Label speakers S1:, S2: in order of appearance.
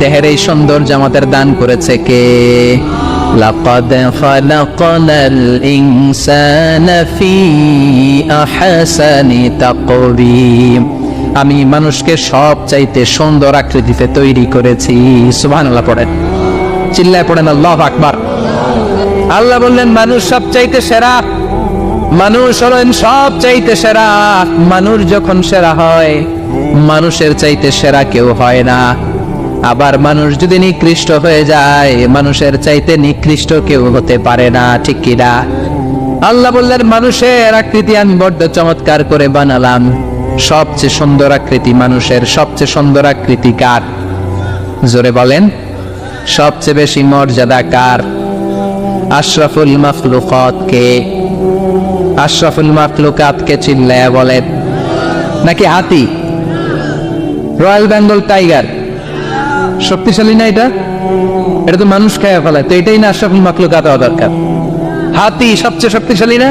S1: দেহের এই সৌন্দর্য আমাদের দান করেছে কে? লাকাদ খালাকনাল ইনসানা ফি আহসানি তাকওয়িম। আমি মানুষকে সবচাইতে সুন্দর আকৃতিতে তৈরি করেছি। সুবহানাল্লাহ পড়েন, চিল্লায় পড়েন আল্লাহু আকবার। আল্লাহ বললেন মানুষ সবচাইতে সেরা, মানুষ হলেন সবচাইতে সেরা। মানুষ যখন সেরা হয়, মানুষের চাইতে সেরা কেউ হয় না। আবার মানুষ যদি নিকৃষ্ট হয়ে যায়, মানুষের চাইতে নিকৃষ্ট কেউ হতে পারে না, ঠিক কিনা? আল্লাহ বললেন মানুষের আকৃতি আমি বড্ড চমৎকার করে বানালাম। সবচেয়ে সুন্দর আকৃতি মানুষের, সবচেয়ে সুন্দর আকৃতি কার? জোরে বলেন, সবচেয়ে বেশি মর্যাদা কার? আশরাফুল মাখলুকাত কে? আশরাফুল মাখলুকাত কে? চিল্লায়া বলেন। নাকি হাতি? রয়্যাল বেঙ্গল টাইগার শক্তিশালী না? এটা এটা তো মানুষ খায় ফেলায়, তো এটাই না আশরাফুল মাখলুকাত হওয়া দরকার। হাতি সবচেয়ে শক্তিশালী না?